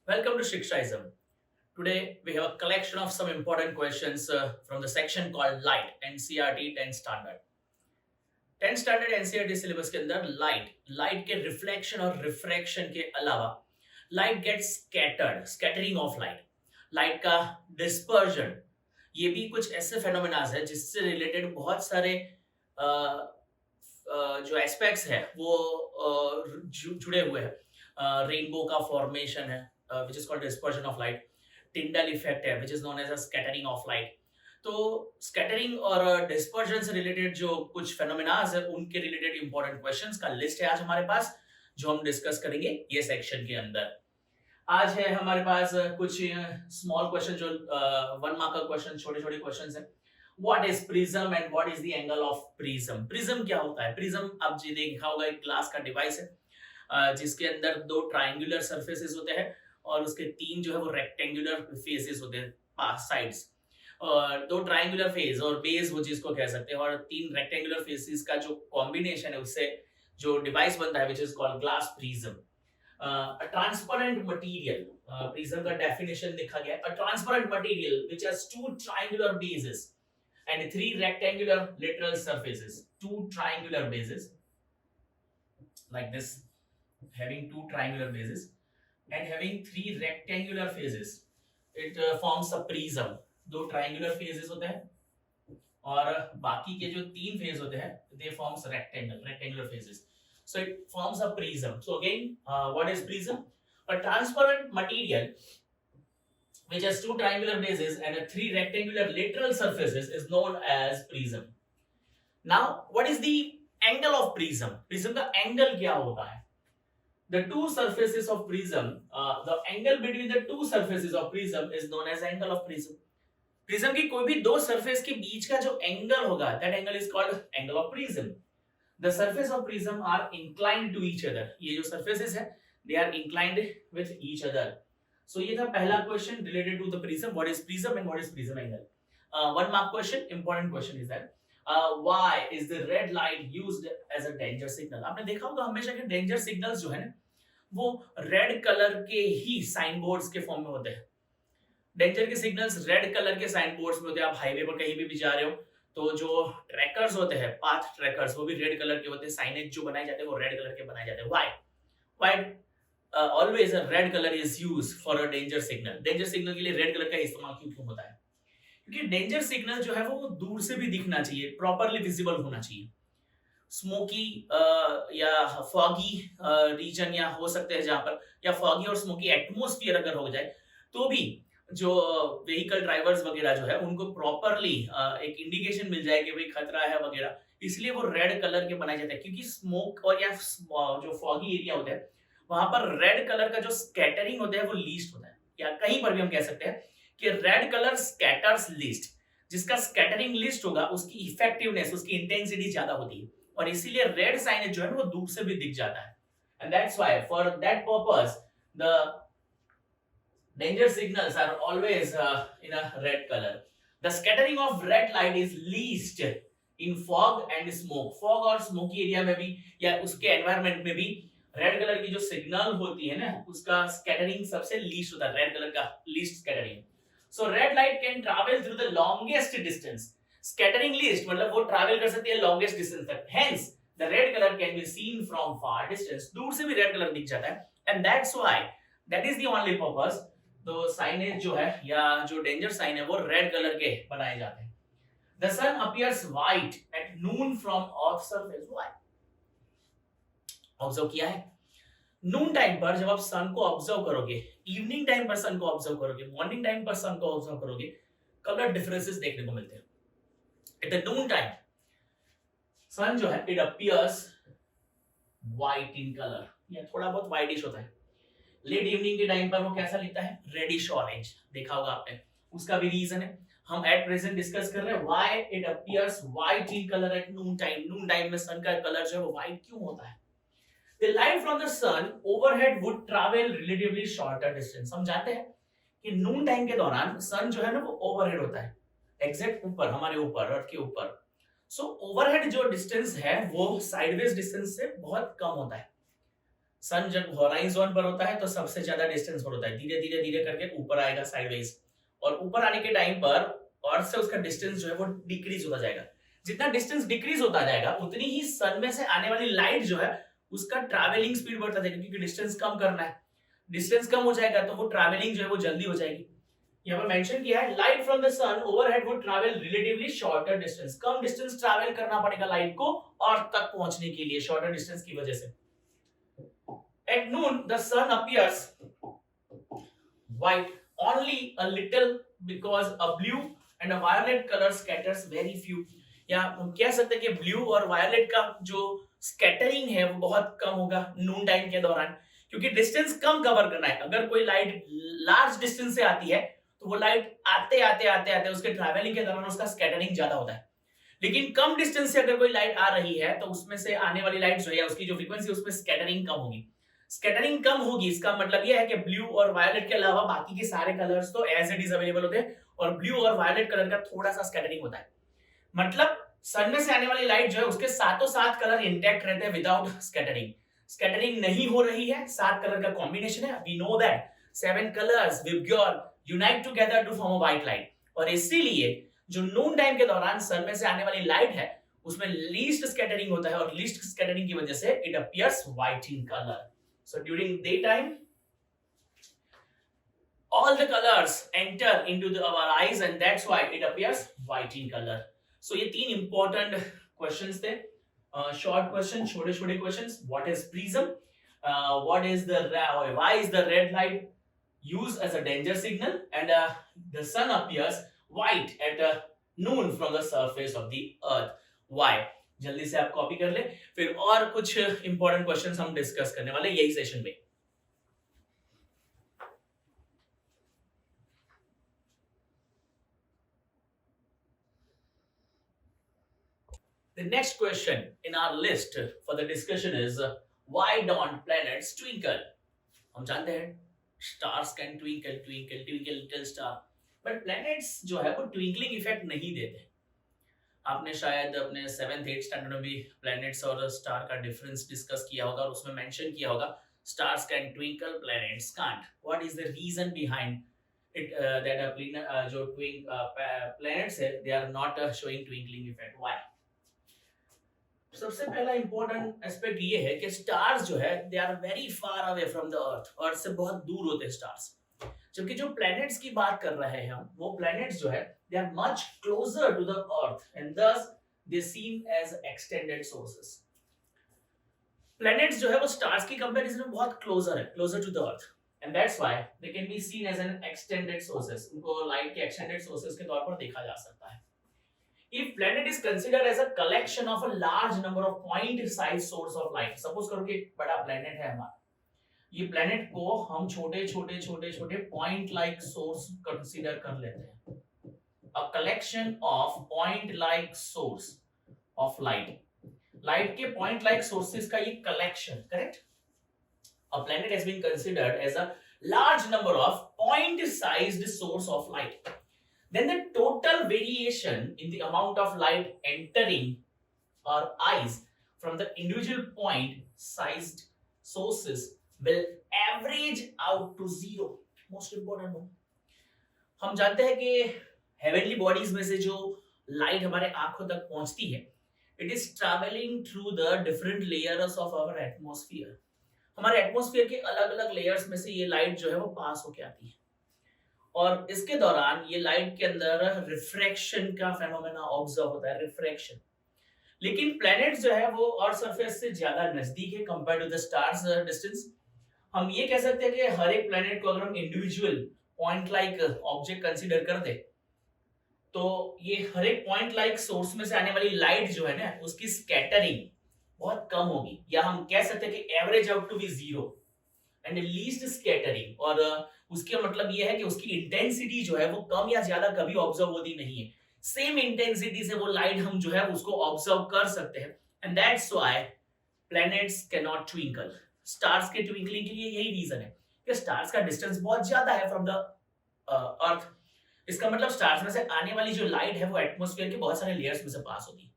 Welcome to Shikshaism. Today we have a collection of some important questions from the section called Light NCERT 10 Standard. 10 Standard NCERT syllabus के अंदर light के reflection और refraction के अलावा light gets scattering of light का dispersion, ये भी कुछ ऐसे फेनोमेनाज है जिससे रिलेटेड बहुत सारे अ, जो एस्पेक्ट्स है वो जुड़े हुए हैं। रेनबो का फॉर्मेशन है which is called dispersion of light. Tyndall effect है which is known as a scattering of light. तो स्कैटरिंग और डिस्पर्जन से रिलेटेड जो कुछ फेनोमेनाज है उनके रिलेटेड इंपॉर्टेंट क्वेश्चंस का लिस्ट है आज हमारे पास, जो हम डिस्कस करेंगे ये सेक्शन के अंदर। आज है हमारे पास कुछ स्मॉल क्वेश्चन, जो 1 मार्क का क्वेश्चन, छोटे छोटे क्वेश्चन है। What is prism and what is the angle of prism? Prism क्या होता है? प्रिज्म आप जी देखा होगा, एक ग्लास का डिवाइस है जिसके अंदर दो ट्रायंगुलर सरफेसेस होते हैं और उसके तीन जो है वो रेक्टेंगुलर फेसेस होते हैं साइड्स, और दो ट्रायंगुलर फेस और बेस वो जिसको कह सकते हैं, और तीन रेक्टेंगुलर फेसेस का जो कॉम्बिनेशन है उससे जो डिवाइस बनता है which is called glass prism. a transparent material, prism का definition लिखा गया है, a transparent material which has two triangular bases and three rectangular lateral surfaces. Two triangular bases like this, having two triangular bases and having three rectangular faces, it forms a prism. दो triangular faces होते हैं और बाकी के जो तीन face होते हैं they forms rectangular faces. So it forms a prism. So again, what is prism? A transparent material which has two triangular bases and three rectangular lateral surfaces is known as prism. Now, what is the angle of prism? Prism का angle क्या होता है? The two surfaces of prism, the angle between the two surfaces of prism is known as angle of prism. Prism की कोई भी दो surface के बीच का जो एंगल होगा, that angle is called angle of prism. The surface of prism are inclined to each other. ये जो surfaces है, they are inclined with each other. So ये था पहला question related to the prism. What is prism and what is prism angle? 1 mark question, important question is that why is the red light used as a danger signal? आपने देखा होगा हमेशा के danger signals जो है ना, वो red colour के ही साइन बोर्ड्स के फॉर्म में होते हैं। डेंजर के सिग्नल्स रेड कलर के साइन बोर्ड्स में होते हैं। आप हाईवे पर कहीं भी जा रहे हो तो जो ट्रैकर्स होते हैं, पाथ ट्रैकर्स, वो भी रेड कलर के होते हैं। साइनेज जो बनाए जाते हैं वो रेड कलर के बनाए जाते हैं। Why always a red colour is used for a danger signal? Danger signal के लिए रेड कलर का इस्तेमाल क्यों होता है? क्योंकि डेंजर सिग्नल जो है वो दूर से भी दिखना चाहिए, प्रॉपरली विजिबल होना चाहिए। स्मोकी या फॉगी रीजन या हो सकते हैं जहां पर, या फॉगी और स्मोकी एटमोस्फियर अगर हो जाए तो भी जो व्हीकल ड्राइवर्स वगैरह जो है उनको प्रॉपरली एक इंडिकेशन मिल जाए कि भाई खतरा है वगैरह, इसलिए वो रेड कलर के बनाए जाते हैं। क्योंकि स्मोक और या जो फॉगी एरिया होता है वहां पर रेड कलर का जो स्कैटरिंग होता है वो लीस्ट होता है, या कहीं पर भी हम कह सकते हैं कि रेड कलर स्कैटर्स लीस्ट। जिसका स्कैटरिंग लिस्ट होगा उसकी इफेक्टिवनेस, उसकी इंटेंसिटी ज्यादा होती है, और इसीलिए रेड साइनेज जो है वो दूर से भी दिख जाता है। And that's why for that purpose the danger signals are always in a red color. The scattering of red light is least in fog and smoke. Fog और smoky area में भी या उसके environment में भी रेड कलर की जो signal होती है ना उसका स्कैटरिंग सबसे लीस्ट होता है, रेड कलर का least scattering. So red light can travel through the longest distance. Scattering least मतलब वो ट्रैवल कर सकती है लॉन्गेस्ट डिस्टेंस तक। Hence the red colour can be seen from far distance. दूर से भी रेड कलर दिख जाता है, and that's why that is the only purpose तो साइनेज जो है या जो डेंजर साइन है वो रेड कलर के बनाए जाते हैं। The sun appears white at noon from earth surface. Why? Observe किया है? नून टाइम पर जब आप सन को ऑब्जर्व करोगे, इवनिंग टाइम पर सन को ऑब्जर्व करोगे, मॉर्निंग टाइम पर सन को ऑब्जर्व करोगे, कलर डिफरेंसेस देखने को मिलते हैं। एट द नून टाइम सन जो है it appears white in colour, या थोड़ा बहुत व्हाइटिश होता है। लेट इवनिंग के टाइम पर वो कैसा लिखता है? Reddish orange. देखा होगा आपने। उसका भी रीजन है, हम एट प्रेजेंट डिस्कस कर रहे हैं why it appears white in colour at noon time. Noon time में सन का कलर जो है वो व्हाइट क्यों होता है? The light from the sun overhead would travel relatively shorter distance. हम जानते हैं कि नून टाइम के दौरान सन जो है ना वो ओवरहेड होता है, एग्जैक्ट ऊपर, हमारे ऊपर, अर्थ के ऊपर। सो ओवरहेड जो डिस्टेंस है वो साइडवेज डिस्टेंस से बहुत कम होता है। सन जब हॉराइजन पर होता है तो सबसे ज्यादा डिस्टेंस पर होता है, धीरे धीरे धीरे करके ऊपर आएगा साइडवेज, और ऊपर आने के टाइम पर अर्थ से उसका डिस्टेंस जो है वो डिक्रीज होता जाएगा। जितना डिस्टेंस डिक्रीज होता जाएगा उतनी ही सन में से आने वाली लाइट जो है उसका ट्रैवलिंग स्पीड बढ़ता जाएगा, क्योंकि डिस्टेंस कम करना है। डिस्टेंस कम हो जाएगा तो वो ट्रैवलिंग जो है वो जल्दी हो जाएगी। यहाँ पर मेंशन किया है light from the sun overhead would travel relatively shorter distance, कम डिस्टेंस ट्रैवल करना पड़ेगा लाइट को अर्थ तक पहुंचने के लिए, शॉर्टर डिस्टेंस की वजह से। At noon, the sun appears white only a little because a blue and a violet color scatters very few. या हम कह सकते हैं कि ब्लू और वायलेट का जो स्कैटरिंग है वो बहुत कम होगा नून टाइम के दौरान, क्योंकि डिस्टेंस कम कवर करना है। अगर कोई लाइट लार्ज डिस्टेंस से आती है तो वो लाइट आते आते आते आते उसके ट्रैवलिंग के दौरान उसका स्कैटरिंग ज्यादा होता है। लेकिन कम डिस्टेंस से अगर कोई लाइट आ रही है तो उसमें से आने वाली लाइट जो है उसकी जो फ्रीक्वेंसी उसमें स्कैटरिंग कम होगी। स्कैटरिंग कम होगी इसका मतलब यह है कि ब्लू और वायलेट के अलावा बाकी के सारे कलर्स तो एज इट इज अवेलेबल होते हैं, और ब्लू और वायलेट कलर का थोड़ा सा स्कैटरिंग होता है। मतलब सन में से आने वाली लाइट जो है उसके सातों सात कलर इंटैक्ट रहते हैं विदाउट स्कैटरिंग। स्कैटरिंग नहीं हो रही है, सात कलर का कॉम्बिनेशन है। We know that 7 colours VIBGYOR unite together to form a white light, और इसीलिए जो नून टाइम के दौरान सन में से आने वाली लाइट है उसमें लीस्ट स्कैटरिंग होता है, और लीस्ट स्कैटरिंग की वजह से it appears white in colour. So during daytime, all the colors enter into our eyes, and that's why it appears white in color. So ये तीन important questions थे, short question, छोटे-छोटे questions. What is prism? What is why is the red light used as a danger signal? And the sun appears white at noon from the surface of the earth. Why? जल्दी से आप copy कर ले, फिर और कुछ important questions हम discuss करने वाले यही सेशन में। The next question in our list for the discussion is why don't planets twinkle? हम जानते हैं stars can twinkle, twinkle, twinkle little star, but planets जो है वो twinkling effect नहीं देते। आपने शायद अपने 7th 8th स्टैंडर्ड में भी प्लैनेट्स और स्टार का डिफरेंस डिस्कस किया होगा, और उसमें मेंशन किया होगा stars can twinkle, planets can't. What is the reason behind it that जो प्लैनेट्स है they are not showing twinkling effect? Why? सबसे पहला इंपॉर्टेंट एस्पेक्ट ये है कि स्टार्स जो है they are very far away from the earth से बहुत दूर होते हैं स्टार्स, जबकि जो प्लैनेट्स की बात कर रहे हैं हम, वो प्लैनेट्स जो है they are much closer to the earth and thus they seem as extended sources. Planets जो है वो stars की comparison में बहुत closer है, closer to the earth, and that's why they can be seen as an extended sources. उनको light के extended sources के तौर पर देखा जा सकता है। If planet is considered as a collection of a large number of point-sized source of light, suppose करो कि एक बड़ा planet है हमारा, ये planet को हम छोटे छोटे छोटे छोटे point-like source consider कर लेते हैं। A collection of point-like source of light. Light के point-like sources का ये collection, correct? A planet has been considered as a large number of point-sized source of light. Then the total variation in the amount of light entering our eyes from the individual point-sized sources will average out to zero. Most important one. हम जानते हैं कि heavenly bodies में से जो light हमारे आंखों तक पहुंचती है, it is travelling through the different layers of our atmosphere. हमारे एटमॉस्फेयर के अलग अलग लेयर्स में से ये लाइट जो है वो पास होके आती है, और इसके दौरान ये लाइट के अंदर रिफ्रैक्शन का फेनोमेना ऑब्जर्व होता है, रिफ्रैक्शन। लेकिन प्लैनेट्स जो है वो अर्थ सरफेस से ज्यादा नजदीक है compare to the stars distance. हम ये कह सकते हैं कि हर एक प्लैनेट को अगर हम individual point like object consider कर दे तो ये हर एक पॉइंट लाइक सोर्स में से आने वाली लाइट जो है ना उसकी स्कैटरिंग बहुत कम होगी, या हम कह सकते हैं कि average out to be zero and least scattering. और उसके मतलब ये है कि उसकी इंटेंसिटी जो है वो कम या ज्यादा कभी ऑब्जर्व होती नहीं है, सेम इंटेंसिटी से वो लाइट हम जो है उसको ऑब्जर्व कर सकते हैं, and that's why planets can not twinkle. Stars के ट्विंकलिंग के लिए यही रीजन है कि स्टार्स का डिस्टेंस बहुत ज्यादा है फ्रॉम द अर्थ। इसका मतलब स्टार्स में से आने वाली जो लाइट है वो एटमॉस्फेयर के बहुत सारे लेयर्स में से पास होती है,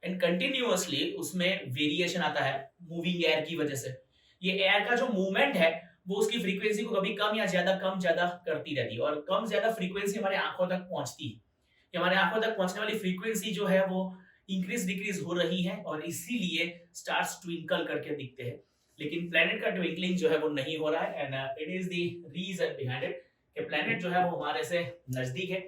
एंड कंटिन्यूअसली उसमें वेरिएशन आता है मूविंग एयर की वजह से। ये एयर का जो मूवमेंट है वो उसकी फ्रीक्वेंसी को कभी कम या ज्यादा करती रहती है, और कम ज्यादा फ्रीक्वेंसी हमारे आंखों तक पहुंचती है। हमारे आंखों तक पहुंचने वाली फ्रीक्वेंसी जो है वो इंक्रीज डिक्रीज हो रही है, और इसीलिए स्टार्स ट्विंकल करके दिखते हैं। लेकिन प्लेनेट का ट्विंकलिंग जो है वो नहीं हो रहा है, and it is the reason behind it कि प्लेनेट जो है वो हमारे से नजदीक है,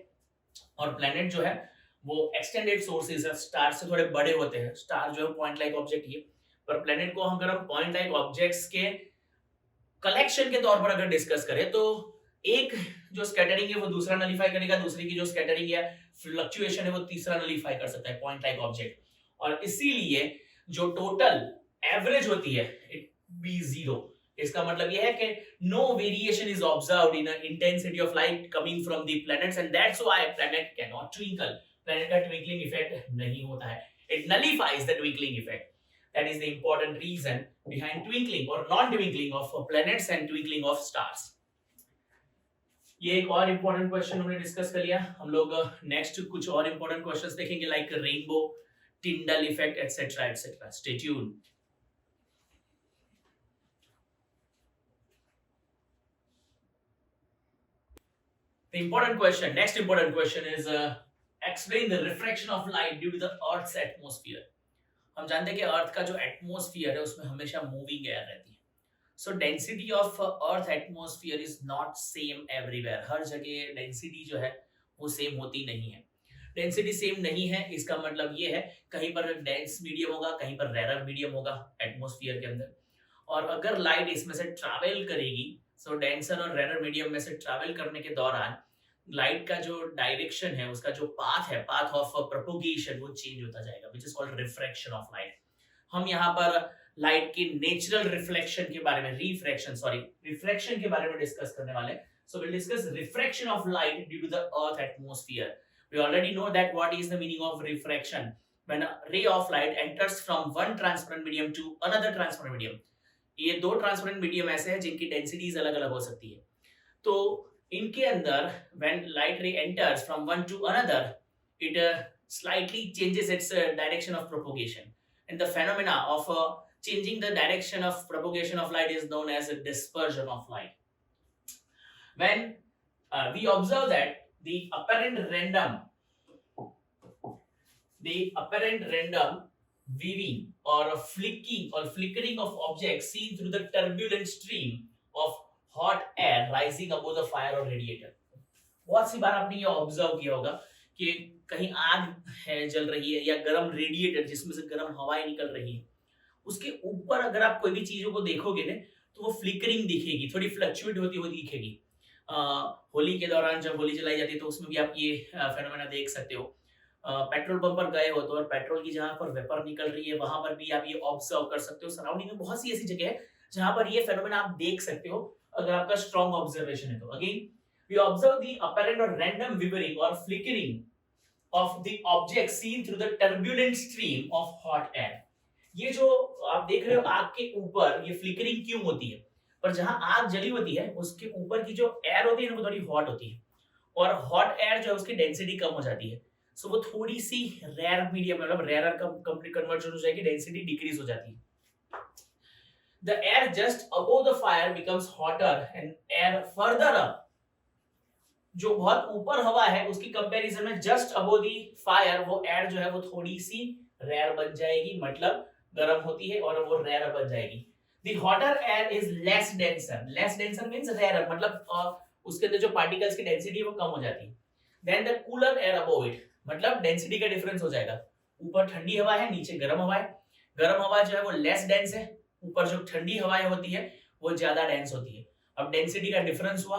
और प्लेनेट जो है वो एक्सटेंडेड सोर्सेज है, स्टार से थोड़े बड़े होते हैं। स्टार जो है पॉइंट लाइक ऑब्जेक्ट ही, पर प्लेनेट को अगर हम पॉइंट लाइक ऑब्जेक्ट्स के कलेक्शन के तौर पर अगर डिस्कस करें तो एक जो स्कैटरिंग है वो दूसरा नलीफाई करेगा, दूसरी की जो स्कैटरिंग है फ्लक्चुएशन है वो तीसरा नलीफाई कर सकता है पॉइंट लाइक ऑब्जेक्ट, और इसीलिए जो टोटल एवरेज होती है इट बी जीरो। इसका मतलब यह है कि no variation is observed in intensity of light coming from the planets, and that's why planet can not twinkle. Planet का ट्विंकलिंग इफेक्ट नहीं होता है, it nullifies the twinkling effect. That is the important reason behind twinkling or non-twinkling of planets and twinkling of stars. ये एक और important question हमने discuss कर लिया। हम लोग नेक्स्ट कुछ और important questions देखेंगे like rainbow, Tyndall effect etcetera etcetera. Stay tuned. The important question, next important question is explain the refraction of light due to the Earth's atmosphere. हम जानते हैं कि अर्थ का जो एटमॉस्फेयर है उसमें हमेशा मूविंग एयर रहती है। So density of earth atmosphere is not same everywhere. हर जगह डेंसिटी जो है वो सेम होती नहीं है। डेंसिटी सेम नहीं है इसका मतलब ये है कहीं पर डेंस मीडियम होगा, कहीं पर रेरर मीडियम होगा एटमॉस्फेयर के अंदर। और अगर लाइट इसमें से ट्रैवल करेगी, सो डेंसर और रेरर मीडियम में से ट्रैवल करने के दौरान लाइट का जो डायरेक्शन है, उसका जो पाथ है, पाथ ऑफ प्रोपोगेशन, वो चेंज होता जाएगा, which is called refraction of light. हम यहाँ पर लाइट के नेचुरल रिफ्लेक्शन के बारे में, रिफ्रैक्शन के बारे में डिस्कस करने वाले हैं। So will discuss refraction of light due to the earth atmosphere. We already know that what is the meaning of refraction. When a ray of light enters from one transparent medium to another transparent medium. ये दो transparent medium ऐसे हैं जिनकी densities अलग-अलग हो सकती है। तो इनके अंदर when light ray enters from one to another, it slightly changes its direction of propagation, and the phenomena of changing the direction of propagation of light is known as a dispersion of light. When we observe that the apparent random weaving or flickering of objects seen through the turbulent stream of hot air rising above the fire or radiator. बहुत सी बार आपने ये observe किया होगा कि कहीं आग है जल रही है, या गर्म रेडिएटर जिसमें से गर्म हवाएं निकल रही है, उसके ऊपर अगर आप कोई भी चीजों को देखोगे ना तो वो फ्लिकरिंग दिखेगी, थोड़ी फ्लक्चुएट होती हुई दिखेगी। होली के दौरान जब होली जलाई जाती है तो उसमें भी आप ये फेनोमेना देख सकते हो। पेट्रोल पंप पर गए हो तो और पेट्रोल की जहां पर वेपर निकल रही है वहां पर भी आप ये ऑब्जर्व कर सकते हो। सराउंडिंग में बहुत सी ऐसी जगह है जहां पर ये फेनोमेना आप देख सकते हो अगर आपका स्ट्रॉन्ग ऑब्जर्वेशन है तो। Again we observe the apparent और रैंडम विवरिंग और flickering of the object seen through the turbulent stream of hot air. ये जो आप देख रहे हो आग के ऊपर ये फ्लिकरिंग क्यों होती है, पर जहां आग जली होती है उसके ऊपर की जो एयर होती है वो थोड़ी हॉट होती है, और हॉट एयर जो है उसकी डेंसिटी कम हो जाती है। सो वो थोड़ी सी रेयर मीडियम मतलब रेयर कंप्लीट कन्वर्जन हो जाएगी, डेंसिटी डिक्रीज हो जाती है। The air just above the fire becomes hotter and air further up, जो बहुत ऊपर हवा है उसकी कंपैरिजन में जस्ट अबोव द फायर वो एयर जो है वो थोड़ी सी रेयर बन जाएगी, मतलब गर्म होती है और वो रेयर बन जाएगी। The hotter air is less denser means rarer, मतलब उसके अंदर जो पार्टिकल्स की डेंसिटी है वो कम हो जाती है। Then the cooler air above it, मतलब डेंसिटी का डिफरेंस हो जाएगा। ऊपर ठंडी हवा है, नीचे गर्म हवा है। गर्म हवा जो है वो लेस डेंस है, ऊपर जो ठंडी हवाएं होती है वो ज्यादा डेंस होती है। अब डेंसिटी का डिफरेंस हुआ,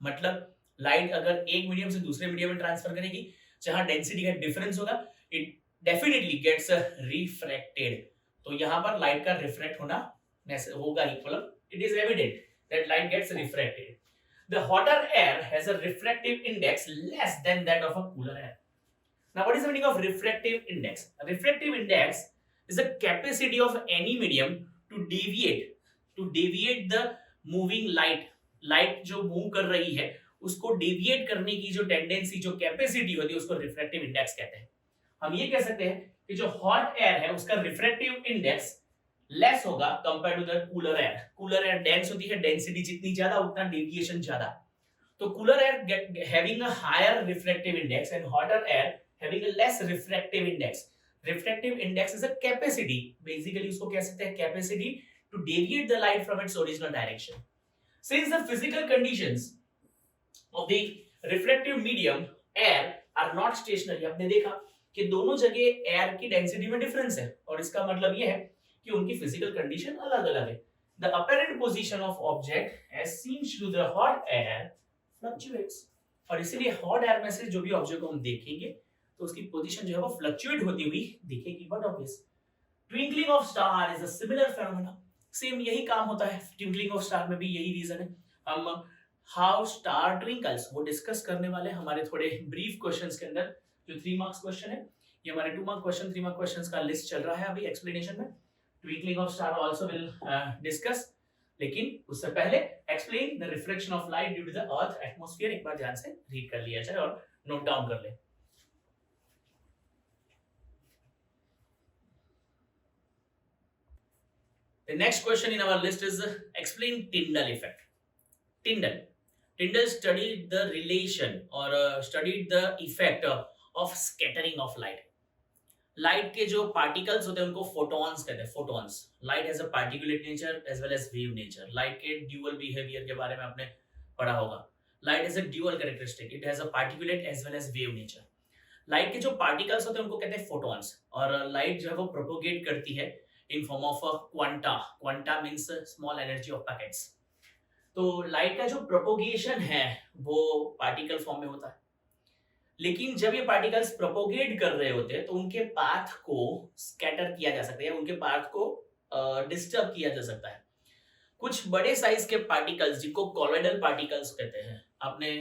मतलब लाइट अगर एक मीडियम से दूसरे मीडियम में ट्रांसफर करेगी जहां डेंसिटी का डिफरेंस होगा, इट डेफिनेटली गेट्स रिफ्रैक्टेड। तो यहां पर लाइट का रिफ्रैक्ट होना होगा ही, मतलब it is evident that light gets refracted. The hotter air has a refractive index less than that of a cooler air. Now, what is the meaning of refractive index? A refractive index is the capacity of any medium to deviate the moving light. Light जो move कर रही है उसको deviate करने की जो tendency, जो capacity होती है, उसको रिफ्रैक्टिव इंडेक्स कहते हैं। हम ये कह सकते हैं कि जो हॉट एयर है उसका रिफ्रैक्टिव इंडेक्स लेस होगा compare to the cooler air. Cooler air dense होती है, डेंसिटी जितनी ज्यादा उतना डेविएशन ज्यादा। तो cooler air having a higher refractive index and hotter air having a less refractive index. Refractive index is a capacity, basically उसको कह सकते हैं capacity to deviate the light from its original direction. Since the physical conditions of the refractive medium air are not stationary, आपने देखा कि दोनों जगह air की डेंसिटी में डिफरेंस है, और इसका मतलब यह है कि उनकी फिजिकल कंडीशन अलग अलग है। The apparent position of object as seen through the hot air fluctuates, और इसीलिए हॉट एयर में से जो भी ऑब्जेक्ट को हम देखेंगे तो उसकी पोजीशन जो है वो फ्लक्चुएट होती हुई दिखेगी। But obvious twinkling of star is a similar phenomena, same यही काम होता है ट्विंकलिंग ऑफ स्टार में भी, यही रीजन है। हम हाउ स्टार ट्विंकल्स वो डिस्कस करने वाले हमारे थोड़े ब्रीफ क्वेश्चंस के अंदर। जो 3 मार्क्स क्वेश्चन है, ये हमारे 2 मार्क क्वेश्चन 3 मार्क क्वेश्चंस का लिस्ट चल रहा है अभी एक्सप्लेनेशन में। Twinkling of star also will discuss, लेकिन उससे पहले explain the reflection of light due to the earth atmosphere एक बार ध्यान से रीड कर लिया जाए और नोट डाउन कर ले। The next question in our list is explain Tyndall effect. Tyndall studied the relation or studied the effect of scattering of light. Light के जो पार्टिकल्स होते हैं उनको फोटॉन्स कहते हैं। Photons, light has a particulate nature as well as wave nature. Light के dual behaviour के बारे में आपने पढ़ा होगा। Light has a dual characteristic, it has a particulate as well as wave nature. Light के जो पार्टिकल्स होते हैं उनको कहते हैं फोटॉन्स, और लाइट जो है वो प्रोपोगेट करती है in form of quanta. Quanta means small energy of packets. तो लाइट का जो प्रोपोगेशन है वो पार्टिकल फॉर्म में होता है, लेकिन जब ये पार्टिकल्स प्रोपोगेट कर रहे होते हैं तो उनके पाथ को स्कैटर किया जा सकता है, उनके पाथ को डिस्टर्ब किया जा सकता है। कुछ बड़े साइज के पार्टिकल्स जिनको कॉलोइडल पार्टिकल्स कहते हैं, आपने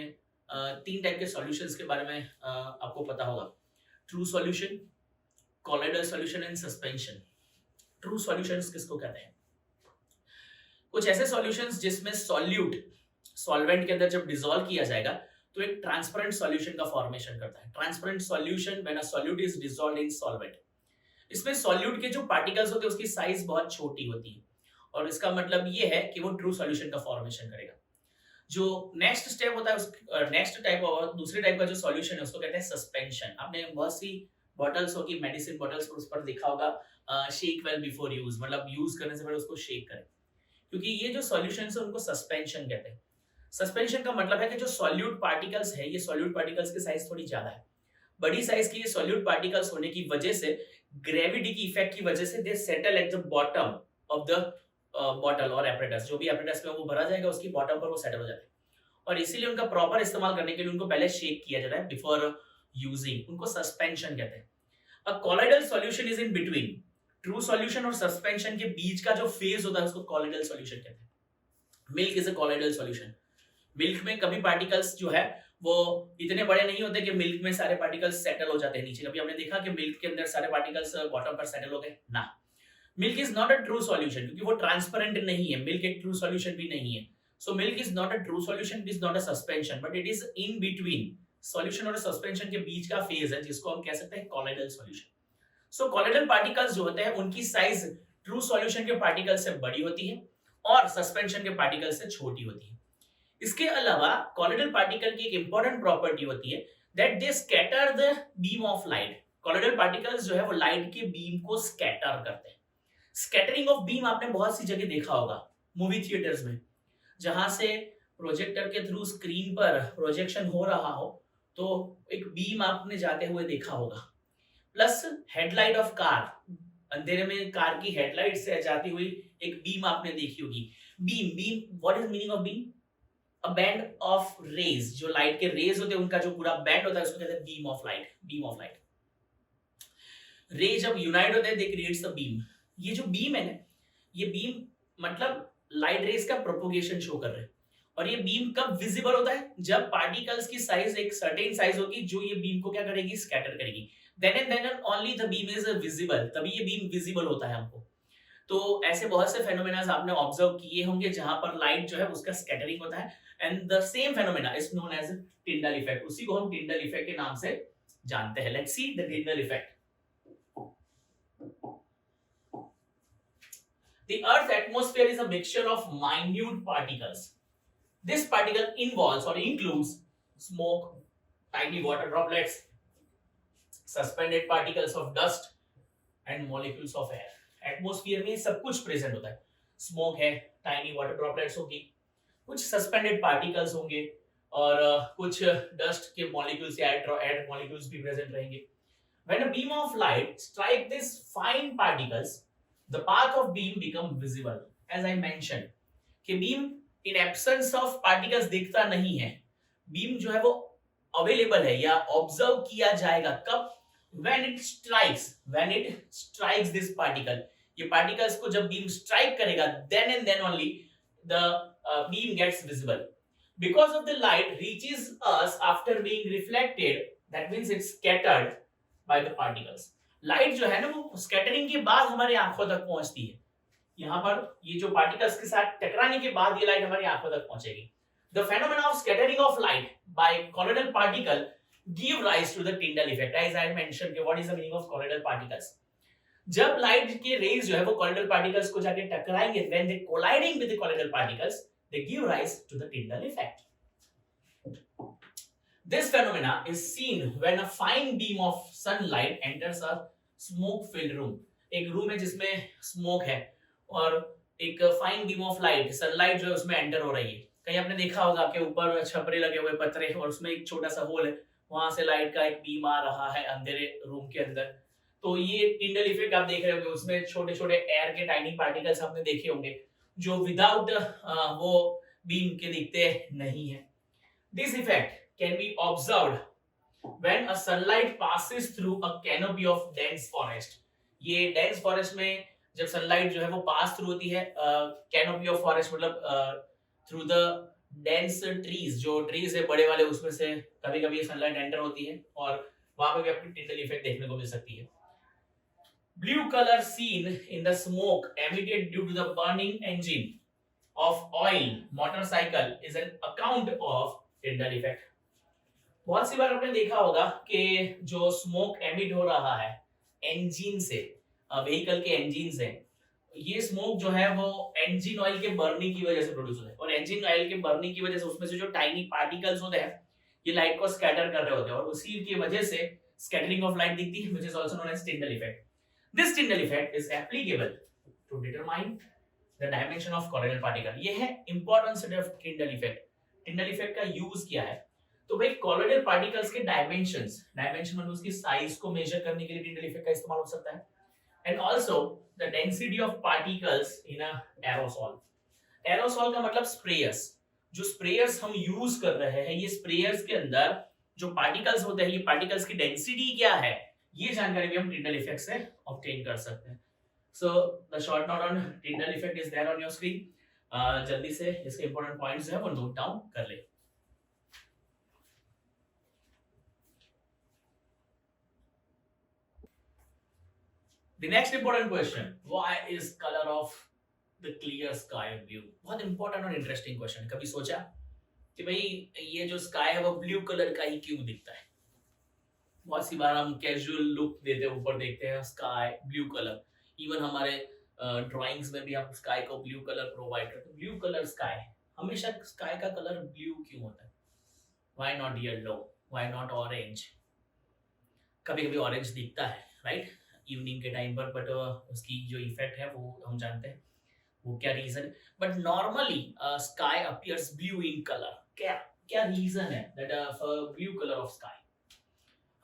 3 टाइप के सॉल्यूशंस के बारे में आपको पता होगा। True solution, colloidal solution and suspension. True solutions किसको कहते हैं? कुछ ऐसे सॉल्यूशंस जिसमें सॉल्यूट सॉल्वेंट के अंदर जब डिसॉल्व किया जाएगा तो एक ट्रांसपेरेंट सॉल्यूशन का फॉर्मेशन करता है। Transparent solution when a solute is dissolved in solvent. इसमें सॉल्यूट के जो पार्टिकल्स होते हैं उसकी साइज बहुत छोटी होती है, और इसका मतलब ये है कि वो ट्रू सॉल्यूशन का फॉर्मेशन करेगा। जो नेक्स्ट स्टेप होता है, नेक्स्ट टाइप और दूसरे टाइप का जो सॉल्यूशन है उसको कहते हैं सस्पेंशन। आपने बहुत सी बॉटल्स होगी, मेडिसिन बॉटल्स पर उस पर देखा होगा शेक वेल बिफोर यूज, मतलब यूज करने से पहले उसको शेक करें, क्योंकि ये जो सॉल्यूशन है उनको सस्पेंशन कहते हैं। सस्पेंशन का मतलब है कि जो सॉल्यूट पार्टिकल्स है, ये सॉल्यूट पार्टिकल्स की साइज थोड़ी ज्यादा है। बड़ी साइज के ये सॉल्यूट पार्टिकल्स होने की वजह से, ग्रेविटी की इफेक्ट की वजह से, they settle at the bottom of the bottle और एपरेटस। जो भी एपरेटस में वो भरा जाएगा उसकी बॉटम पर वो सेटल हो जाते हैं, और इसीलिए उनका प्रॉपर इस्तेमाल करने के लिए उनको पहले शेक किया जाता है बिफोर यूजिंग। उनको सस्पेंशन कहते हैं। A colloidal solution is in between. True solution और सस्पेंशन के बीच का जो फेज होता है उसको कॉलोइडल सॉल्यूशन कहते हैं। Milk is a colloidal solution. Milk में कभी पार्टिकल्स जो है वो इतने बड़े नहीं होते कि मिल्क में सारे पार्टिकल्स सेटल हो जाते हैं नीचे। कभी हमने देखा कि मिल्क के अंदर सारे पार्टिकल्स बॉटम पर सेटल हो गए ना। Milk is not a true solution, क्योंकि वो ट्रांसपेरेंट नहीं है। मिल्क एक ट्रू सॉल्यूशन भी नहीं है। So milk is not a true solution, it is not a suspension, but it is in between. Solution और सस्पेंशन के बीच का फेज है जिसको हम कह सकते हैं कॉलोइडल सॉल्यूशन। सो कॉलोइडल पार्टिकल्स जो होते हैं उनकी साइज ट्रू सॉल्यूशन के पार्टिकल से बड़ी होती है और सस्पेंशन के पार्टिकल से छोटी होती है। इसके अलावा कॉलोइडल पार्टिकल की एक इंपॉर्टेंट प्रॉपर्टी होती है that they scatter the beam of light. Colloidal particles जो है वो लाइट के बीम को स्कैटर करते हैं। स्कैटरिंग ऑफ बीम आपने बहुत सी जगह देखा होगा, मूवी थिएटर्स में, जहां से प्रोजेक्टर के थ्रू स्क्रीन पर प्रोजेक्शन हो रहा हो तो एक बीम आपने जाते हुए देखा होगा। प्लस हेडलाइट ऑफ कार, अंधेरे में कार की हेडलाइट से जाती हुई एक बीम आपने देखी होगी। Beam, what is meaning of beam? A band of rays. जो लाइट के रेज होते हैं उनका जो पूरा बैंड होता है उसको कहते हैं beam of light. Beam of light, रे जब यूनाइट होते हैं दे क्रिएट्स अ बीम। ये जो बीम है ना, ये बीम मतलब लाइट रेज का प्रोपोगेशन शो कर रहे हैं। और ये बीम कब विजिबल होता है? जब पार्टिकल्स की साइज एक सर्टेन साइज होगी जो ये बीम को क्या करेगी? स्कैटर करेगी। Then and then only the beam is visible, तभी ये बीम विजिबल होता है हमको। तो ऐसे बहुत से फेनोमेनास आपने ऑब्जर्व किए होंगे जहां पर लाइट जो है उसका स्कैटरिंग होता है, and the same phenomena is known as Tyndall effect. उसी को हम टिंडल इफेक्ट के नाम से जानते हैं। Let's see the Tyndall effect. The Earth's atmosphere is a mixture of minute particles. This particle involves or includes smoke, tiny water droplets, suspended particles of dust and molecules of air. Atmosphere में सब कुछ present होता है. Smoke है, tiny water droplets होगी, कुछ suspended particles होंगे और कुछ डस्ट के मॉलिक्यूल्स या एयर मॉलिक्यूल्स भी प्रेजेंट रहेंगे. When a beam of light strike these fine particles, the path of beam become visible. As I mentioned, कि beam in absence of particles दिखता नहीं है. Beam जो है वो अवेलेबल है या ऑब्जर्व किया जाएगा कब? When it strikes this particle. ये particles को जब beam strike करेगा, then and then only the beam gets visible. Because of the light reaches us after being reflected, that means it's scattered by the particles. Light जो है ना वो scattering के बाद हमारी आंखों तक पहुंचती है. यहाँ पर ये जो particles के साथ टकराने के बाद ये light हमारी आंखों तक पहुंचेगी. The phenomena of scattering of light by colloidal particle give rise to the Tyndall effect. As I mentioned, what is the meaning of colloidal particles? जब लाइट के रेज जो है वो colloidal particles को जाके टकराएंगे, when they colliding with the colloidal particles, they give rise to the Tyndall effect. This phenomena is seen when a fine beam of sunlight enters a smoke-filled room. एक room है जिसमें smoke है और एक fine beam of light, sunlight जो है उसमें enter हो रही है. कहीं आपने देखा होगा कि ऊपर छपरे लगे हुए पत्रे और उसमें एक छोटा सा होल है, वहां से लाइट का एक बीम आ रहा है अंधेरे रूम के अंदर. तो ये टिंडल इफेक्ट आप देख रहे होंगे, उसमें छोटे छोटे एयर के टाइनी पार्टिकल्स आपने देखे होंगे जो विदाउट वो बीम के दिखते नहीं है. This effect can be observed when a sunlight passes through a canopy of dense forest. ये डेंस फॉरेस्ट में जब सनलाइट जो है वो पास थ्रू होती है, कैनोपी ऑफ फॉरेस्ट मतलब थ्रू द डेंस ट्रीज, जो ट्रीज है बड़े वाले उसमें से कभी कभी सनलाइट एंटर होती है और वहां पे भी आपको टिंडल इफेक्ट देखने को मिल सकती है. Blue color seen in the smoke emitted due to the burning engine of oil motorcycle is an account of Tyndall effect. बहुत सी बार आपने देखा होगा कि जो स्मोक एमिट हो रहा है इंजन से, व्हीकल के इंजन से, ये स्मोक जो है वो इंजन ऑयल के बर्निंग की वजह से प्रोड्यूस होता है और इंजन ऑयल के बर्निंग की वजह से उसमें से जो टाइनी पार्टिकल्स होते हैं ये लाइट को स्कैटर कर रहे होते हैं और उसी की वजह से स्कैटरिंग ऑफ लाइट दिखती है, which is also known as Tyndall effect. This Tyndall effect is applicable to determine the dimension of colloidal particle. ये है important study of Tyndall effect. Tyndall effect का यूज क्या है? तो भाई colloidal particles के dimensions मतलब उसकी साइज को मेजर करने के लिए Tyndall effect का इस्तेमाल हो सकता है. And also the density of particles in a aerosol. Aerosol का मतलब sprayers. जो sprayers हम यूज कर रहे हैं, ये sprayers के अंदर जो particles होते हैं, ये particles की density क्या है, ये जानकारी भी हम Tyndall effect से obtain कर सकते हैं. So the short note on Tyndall effect is there on your screen. जल्दी से इसके important points जो है वो note down कर ले. The next important question: why is color of the clear sky blue? बहुत important और interesting question. कभी सोचा कि भाई ये जो sky है वो blue color का ही क्यों दिखता है? बहुत सी बार हम कैजुअल लुक देते हैं, ऊपर देखते हैं स्काई ब्लू कलर, इवन हमारे ड्राइंग्स में भी हम स्काई को ब्लू कलर प्रोवाइड करते हैं. ब्लू कलर स्काई, हमेशा स्काई का कलर ब्लू क्यों होता है? Why not yellow, why not orange? कभी कभी ऑरेंज दिखता है राइट इवनिंग के टाइम पर, बट उसकी जो इफेक्ट है वो हम जानते हैं वो क्या reason. But normally sky appears blue in colour. क्या क्या रीजन है that for blue colour of sky?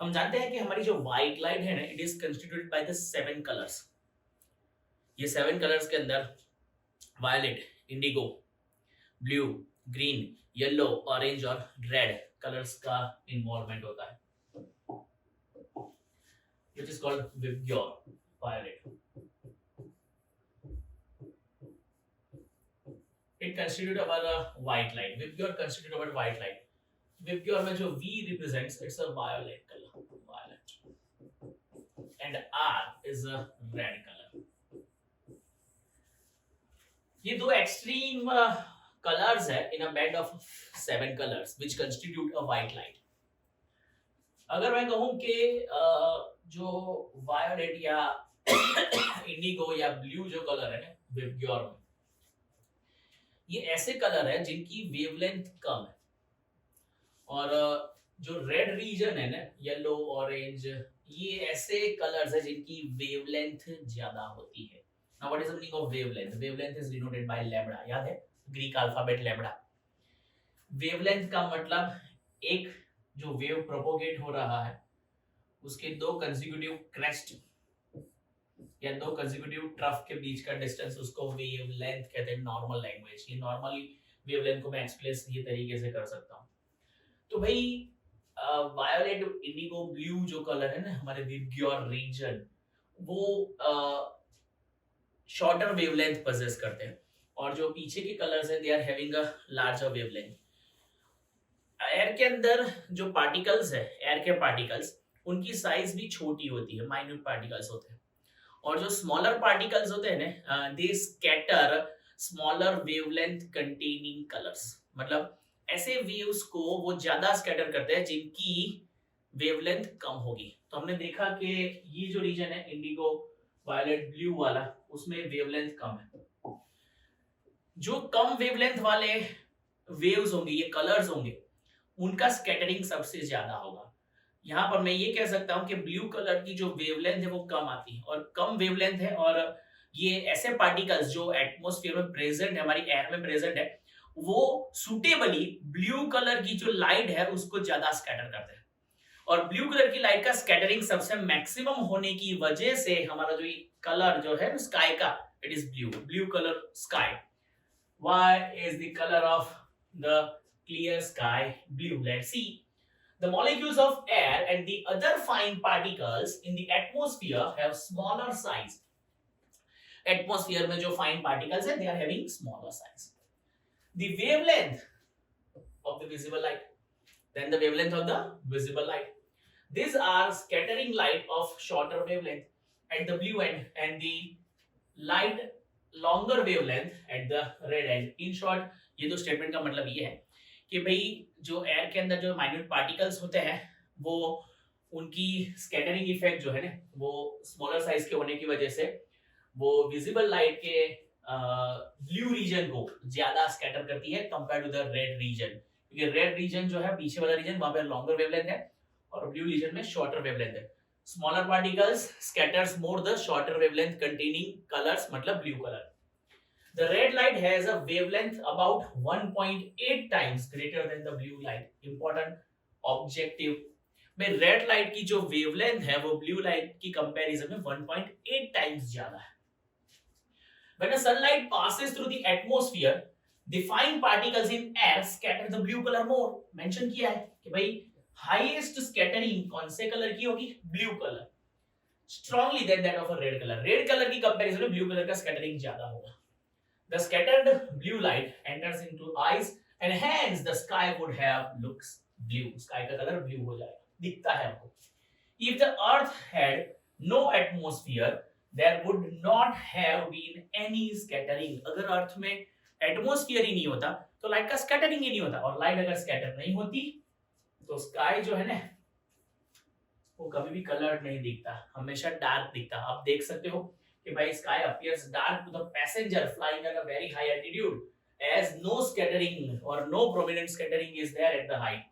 हम जानते हैं कि हमारी जो व्हाइट लाइट है ना, it is constituted by the 7 colours. ये 7 कलर्स के अंदर violet, indigo, blue, green, yellow, orange और रेड कलर्स का इन्वॉल्वमेंट होता है, which is called Vibgyor violet. It constitutes about a white light. Vibgyor constitutes about white light. Vibgyor में जो V represents, it's a violet color, violet, and R is a red color. ये दो extreme colors है in a band of 7 colors which constitute a white light. अगर मैं कहूँ कि जो वायोलेट या इंडिगो या ब्लू जो कलर है ना, विबग्योर में। ये ऐसे कलर है जिनकी वेवलेंथ कम है, और जो रेड रीजन है ना, येलो ऑरेंज, ये ऐसे कलर्स है जिनकी वेवलेंथ ज्यादा होती है। Now what is the meaning of wavelength? Wavelength is denoted by lambda, याद है ग्रीक अल्फाबेट लैम्बडा। वेवलेंथ का मतलब एक जो वेव प्रोपोगेट हो रहा है उसके दो कंसेक्यूटिव क्रेस्ट या दो कंसेक्यूटिव ट्रफ के बीच का डिस्टेंस, उसको वेवलेंथ कहते हैं नॉर्मल लैंग्वेज। ये नॉर्मली वेवलेंथ को मैं एक्सप्रेस ये तरीके से कर सकता हूँ। तो भाई वायोलेट, इंडिगो, ब्लू जो कलर है ना हमारे विबग्योर रीजन, वो शॉर्टर वेवलेंथ पोजेस करते हैं, और जो पीछे के कलर्स हैं they are having a larger wavelength. Air के अंदर जो पार्टिकल्स है, एयर के पार्टिकल्स, उनकी साइज भी छोटी होती है, माइन्यूट पार्टिकल्स होते हैं। और जो स्मॉलर पार्टिकल्स होते हैं ना, they scatter smaller wavelength containing colours. मतलब ऐसे वेव्स को वो ज्यादा स्कैटर करते हैं जिनकी वेवलेंथ कम होगी। तो हमने देखा कि ये जो रीजन है इंडिगो, वायलेट, ब्लू वाला, उसमें वेवलेंथ कम है। जो कम वेवलेंथ वाले वेव्स होंगे, ये कलर्स होंगे, उनका स्कैटरिंग सबसे ज्यादा होगा। यहाँ पर मैं ये कह सकता हूँ कि ब्लू कलर की जो वेवलेंथ है वो कम आती है, और कम वेवलेंथ है, और ये ऐसे पार्टिकल्स जो एटमॉस्फेयर में प्रेजेंट है, हमारी एयर में प्रेजेंट है, वो सुटेबली ब्लू कलर की जो लाइट है उसको ज्यादा स्कैटर करते हैं। और ब्लू कलर की लाइट का स्कैटरिंग सबसे मैक्सिमम होने की वजह से हमारा जो कलर जो है स्काई का, it is blue colour sky. Why is the colour of the clear sky blue? Let's see. The molecules of air and the other fine particles in the atmosphere have smaller size. Atmosphere में जो fine particles हैं, they are having smaller size. The wavelength of the visible light, then the wavelength of the visible light. These are scattering light of shorter wavelength at the blue end, and the light longer wavelength at the red end. In short, ये दो statement का मतलब ये है कि भाई जो air के अंदर जो माइन्यूट पार्टिकल्स होते हैं, वो उनकी स्कैटरिंग इफेक्ट जो है ना, वो स्मॉलर साइज के होने की वजह से वो विजिबल लाइट के ब्लू रीजन को ज्यादा स्कैटर करती है compare to the red region. क्योंकि रेड रीजन जो है पीछे वाला रीजन, वहां पे लॉन्गर वेवलेंथ है, और ब्लू रीजन में शॉर्टर वेवलेंथ है। Smaller particles scatters more the shorter wavelength containing colours, मतलब blue colour. The red light has a wavelength about 1.8 times greater than the blue light. Important objective में red light की जो wavelength है वो blue light की comparison में 1.8 times ज्यादा है। When a sunlight passes through the atmosphere, the fine particles in air scatter the blue color more. Mention किया है कि भाई हाईएस्ट स्कैटरिंग कौन से कलर की होगी? Blue colour. Strongly than that of a red colour. Red colour की comparison में ब्लू कलर का स्कैटरिंग ज्यादा होगा। The scattered blue light enters into eyes and hence the sky would have looks blue. Sky का colour blue हो जाएगा, दिखता है हमको। If the earth had no atmosphere, there would not have been any scattering. अगर अर्थ में atmosphere ही नहीं होता तो लाइट का स्कैटरिंग ही नहीं होता, और लाइट अगर स्कैटर नहीं होती तो स्काई जो है ना वो कभी भी कलर्ड नहीं दिखता, हमेशा डार्क दिखता। आप देख सकते हो कि भाई sky appears dark to the passenger flying at a very high altitude, as no scattering or no prominent scattering is there at the height.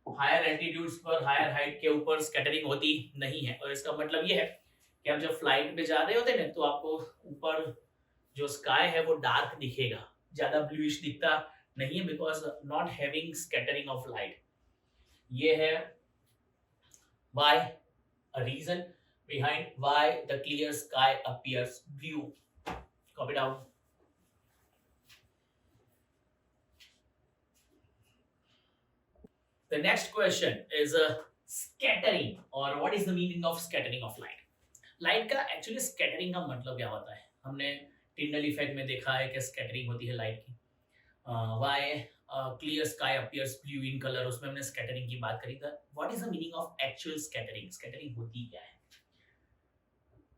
Higher altitudes पर higher height के ऊपर scattering होती नहीं है, और इसका मतलब ये है कि आप जब फ्लाइट पे जा रहे होते हैं ना, तो आपको ऊपर जो स्काई है वो डार्क दिखेगा, ज्यादा ब्लूइश दिखता नहीं है, because not having scattering of light. ये है why, a reason behind why the clear sky appears blue. Copy down. The next question is scattering, or what is the meaning of scattering of light? Light का actually scattering का मतलब क्या होता है? हमने Tyndall effect में देखा है कि स्कैटरिंग होती है लाइट की। Why clear sky appears blue in colour, उसमें हमने स्कैटरिंग की बात करी था। What is the meaning of actual scattering? Scattering होती क्या है?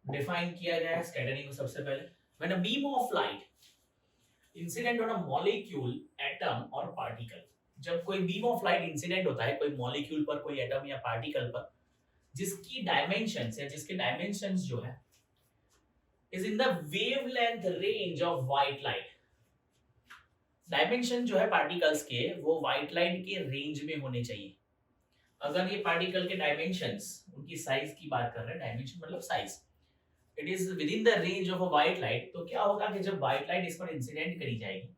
डिफाइन किया गया है स्कैटरिंग को सबसे पहले। When a beam of light incident on a molecule, atom और पार्टिकल, जब कोई बीम ऑफ लाइट इंसिडेंट होता है कोई मॉलिक्यूल पर, कोई एटम या पार्टिकल पर, जिसकी डायमेंशंस या जिसके डायमेंशंस जो है is in the wavelength range of white light. Dimension जो है पार्टिकल्स के वो व्हाइट लाइट के रेंज में होने चाहिए. अगर ये पार्टिकल के डायमेंशंस उनकी साइज की बात कर रहे हैं, डायमेंशन मतलब size, it is with in the range of a white light, तो क्या होगा कि जब व्हाइट लाइट इस पर इंसिडेंट करी जाएगी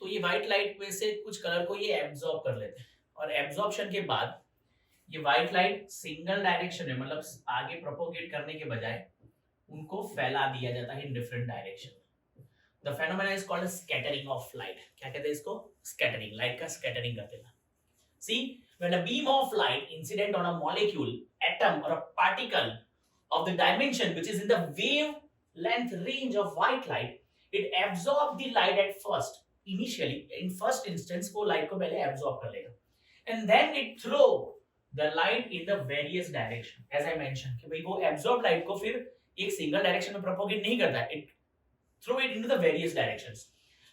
तो ये व्हाइट लाइट में से कुछ कलर को ये एब्जॉर्ब कर लेते हैं, और एब्जॉर्प्शन के बाद ये व्हाइट लाइट सिंगल डायरेक्शन में मतलब आगे प्रोपोगेट करने के बजाय उनको फैला दिया जाता है in different direction. The phenomena is called scattering of light. क्या कहते हैं इसको? स्कैटरिंग. लाइट का स्कैटरिंग करते हैं. See, when a beam of light incident on a molecule, atom or a particle of the dimension which is in the wavelength range of white light, it absorbs the light at first. Initially, in first instance, वो light को पहले absorb कर लेगा, and then it throw the light in the various direction. As I mentioned, कि भाई वो absorb light को फिर एक single direction में propagate नहीं करता है, it throw it into the various directions,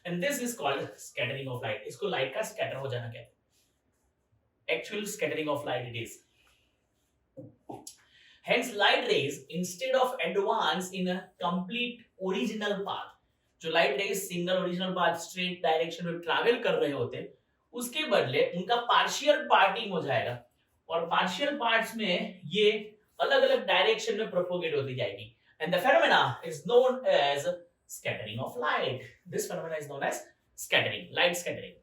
and this is called scattering of light. इसको light का scatter हो जाना कहते हैं. Actual scattering of light it is. Hence light rays instead of advance in a complete original path, जो light rays single original path straight direction में travel कर रहे होते हैं, उसके बदले उनका partial parting हो जाएगा, और partial parts में ये अलग अलग direction में propagate होती जाएगी, and the phenomena is known as scattering of light. This phenomena is known as scattering, light scattering.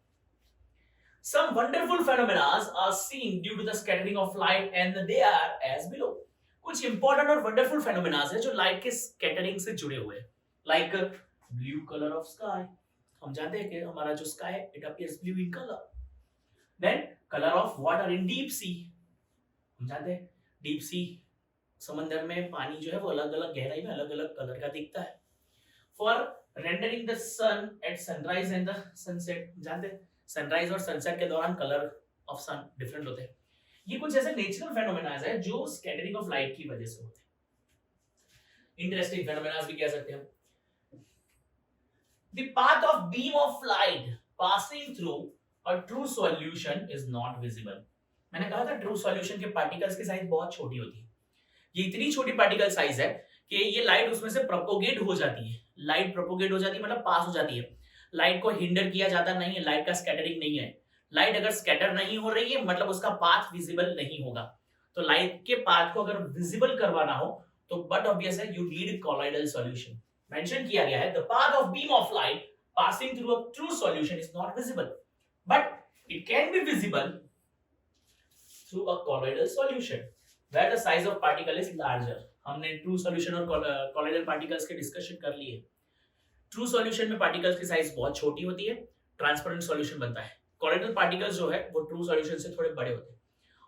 Some wonderful phenomena are seen due to the scattering of light, and they are as below. कुछ important और wonderful phenomena हैं जो light के scattering से जुड़े हुए हैं. Like blue color of sky. हम जानते हैं कि हमारा जो sky है, it appears blue in color. Then color of water in deep sea. हम जानते हैं deep sea समंदर में पानी जो है वो अलग अलग गहराई में अलग अलग कलर का दिखता है. For rendering the sun at sunrise and the sunset. जानते हैं सनराइज और सनसेट के दौरान कलर ऑफ सन डिफरेंट होते हैं. ये कुछ ऐसे नेचुरल फेनोमेनाज है जो स्कैटरिंग ऑफ लाइट की वजह से होते हैं. इंटरेस्टिंग फेनोमेनाज भी कह सकते हैं. The path of beam of light passing through a true solution is not visible. मैंने कहा था ट्रू सॉल्यूशन के पार्टिकल्स की साइज बहुत छोटी होती है. ये इतनी छोटी पार्टिकल साइज है कि ये लाइट उसमें से प्रोपोगेट हो जाती है. लाइट प्रोपोगेट हो जाती है मतलब पास हो जाती है. लाइट को हिंडर किया जाता नहीं है, लाइट का स्कैटरिंग नहीं है. लाइट अगर स्कैटर नहीं हो रही है मतलब उसका पाथ विजिबल नहीं होगा. तो लाइट के पाथ को अगर विजिबल करवाना हो तो बट ऑब्वियस है you need colloidal solution. Mention किया गया है the path of beam of light passing through a true solution is not visible, but it can be visible through a colloidal solution where the size of particle is larger. हमने true solution और colloidal particles के discussion कर लिए. True solution में particles की size बहुत छोटी होती है, ट्रांसपेरेंट सॉल्यूशन बनता है. कॉलॉइडल पार्टिकल्स जो है वो ट्रू सॉल्यूशन से थोड़े बड़े होते हैं,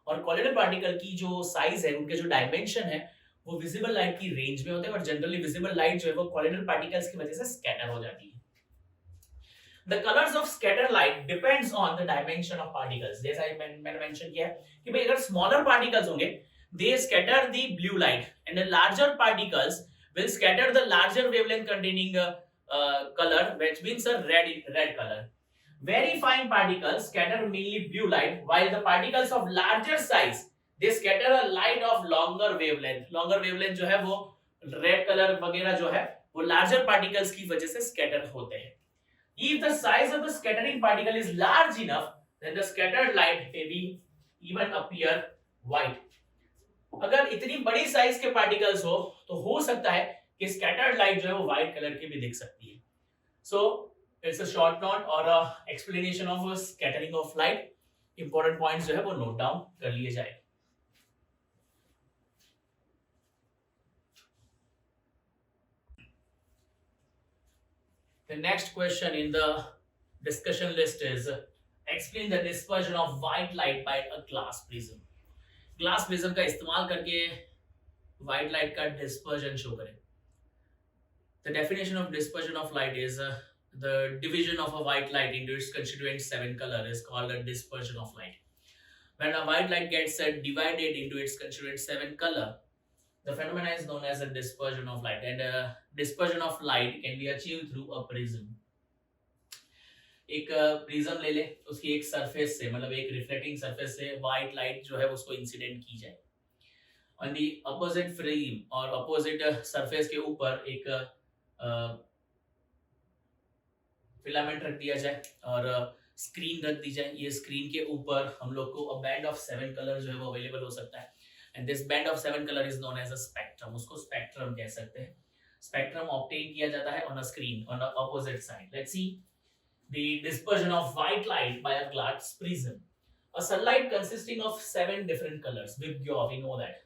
और कॉलॉइडल पार्टिकल की जो साइज है, उनके जो डायमेंशन है वो विजिबल लाइट की रेंज में होते हैं, और जनरली विजिबल लाइट जो है वो कॉलॉइडल पार्टिकल्स की वजह से स्कैटर हो जाती है. The colours of scatter light depends on the dimension of particles. जैसा मैंने मेंशन किया है कि भाई अगर स्मॉलर पार्टिकल्स होंगे they scatter the blue light, and the larger particles will scatter the larger wavelength containing color, which means a red color. Very fine particles scatter mainly blue light, while the particles of larger size they scatter a light of longer wavelength. Longer wavelength जो है वो red color वगैरह जो है वो larger particles की वजह से scatter होते हैं. If the size of the scattering particle is large enough, then the scattered light may be even appear white. अगर इतनी बड़ी साइज के पार्टिकल्स हो सकता है कि स्कैटर्ड लाइट जो है वो व्हाइट कलर की भी दिख सकती है. So it's a short note और explanation of scattering of light. Important points जो है वो नोट डाउन कर लिए जाए. The next question in the discussion list is explain the dispersion of white light by a glass prism. Glass prism का इस्तेमाल करके व्हाइट लाइट का डिस्पर्जन शो करें. The definition of dispersion of light is the division of a white light into its constituent 7 color is called a dispersion of light. When a white light gets divided into its constituent 7 color, the phenomena is known as a dispersion of light, and dispersion of light can be achieved through a prism. एक prism ले ले, उसकी एक surface से मतलब एक reflecting surface से white light जो है उसको इंसिडेंट की जाए. ऑन दी अपोजिट फ्रेम और अपोजिट सरफेस के ऊपर एक फिलामेंट रख दिया जाए और स्क्रीन रख दी जाए। ये स्क्रीन के ऊपर हम लोग को अ बैंड ऑफ 7 कलर जो है वो अवेलेबल हो सकता है and this band of 7 colour is known as a spectrum. उसको स्पेक्ट्रम कह सकते हैं। स्पेक्ट्रम ऑब्टेन किया जाता है on a screen on the opposite side. Let's see the dispersion of white light by a glass prism. A sunlight consisting of 7 different colors. Vibgyor, we know that.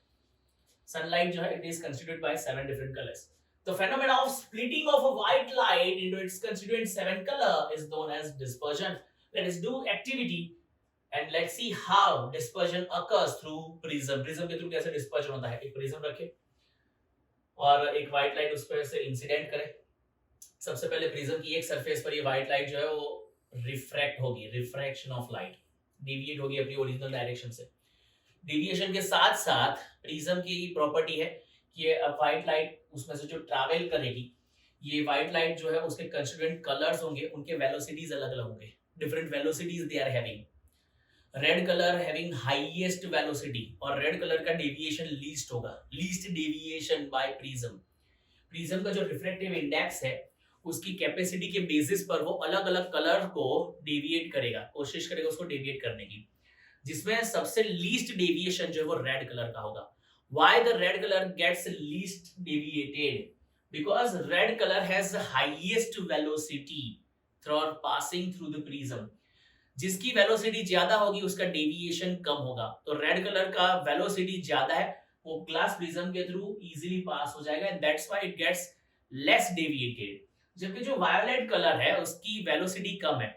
Sunlight जो है, it is constituted by 7 different colors. The phenomena of splitting of a white light into its constituent 7 color is known as dispersion. Let us do activity and let's see how dispersion occurs through prism. Prism के through कैसे dispersion होता है? एक prism रखे और एक white light उस पर से incident करे। सबसे पहले प्रिज्म की एक सरफेस पर ये व्हाइट लाइट जो है वो रिफ्रैक्ट होगी, रिफ्रैक्शन ऑफ लाइट, डेविएट होगी अपनी ओरिजिनल डायरेक्शन से। डेविएशन के साथ साथ प्रिज्म की प्रॉपर्टी है कि ये व्हाइट लाइट उसमें से जो ट्रैवल करेगी, ये व्हाइट लाइट जो है उसके कंस्टिट्यूएंट कलर्स होंगे, उनके वेलोसिटीज अलग अलग होंगे, different velocities they are having. Red colour having highest velocity और रेड कलर का डेविएशन लीस्ट होगा, least deviation by prism. Prism का जो रिफ्रैक्टिव इंडेक्स है उसकी कैपेसिटी के बेसिस पर वो अलग अलग कलर को डेविएट करेगा, कोशिश करेगा उसको डेविएट करने की, जिसमें सबसे लीस्ट डेविएशन जो है वो रेड कलर का होगा। Why the red colour gets least deviated? Because red colour has highest velocity through passing through the prism. जिसकी वेलोसिटी ज्यादा होगी उसका डेविएशन कम होगा। तो रेड कलर का वेलोसिटी ज्यादा है, वो ग्लास प्रिज्म के थ्रू इजीली पास हो जाएगा and that's why it gets less deviated. जबकि जो वायोलेट कलर है उसकी वेलोसिटी कम है।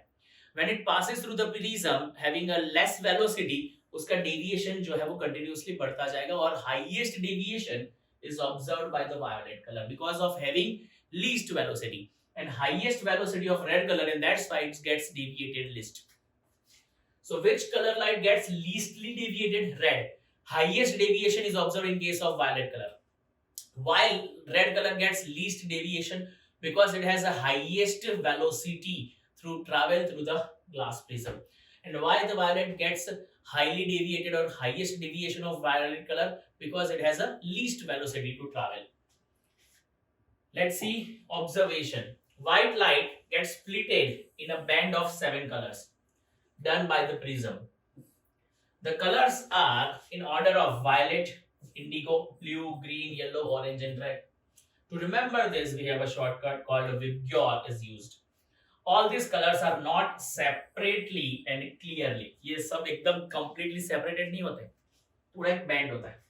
When it passes through the prism having a less velocity, उसका डेविएशन जो है वो कंटिन्यूअसली बढ़ता जाएगा और highest deviation is observed by the violet color because of having least velocity and highest velocity of red color, and that's why it gets deviated least. So which color light gets leastly deviated? Red. Highest deviation is observed in case of violet color, while red color gets least deviation because it has a highest velocity through travel through the glass prism. And why the violet gets highly deviated or highest deviation of violet color? Because it has a least velocity to travel. Let's see observation. White light gets splitted in a band of 7 colors done by the prism. The colors are in order of violet, indigo, blue, green, yellow, orange and red. To remember this, we have a shortcut called Vibgyor is used. All these colors are not separately and clearly. ये सब एकदम completely separated नहीं होते, पूरा एक band होता है।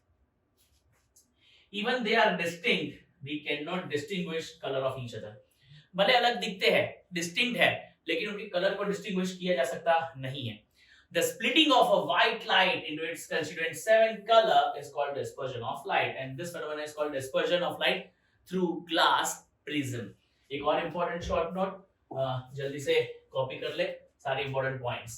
Even they are distinct, we cannot distinguish color of each other. भले अलग दिखते हैं, distinct है, लेकिन उनके color को distinguish किया जा सकता नहीं है। The splitting of a white light into its constituent 7 color is called dispersion of light, and this phenomenon is called dispersion of light through glass prism. एक और important short note, जल्दी से कॉपी कर ले सारे important points.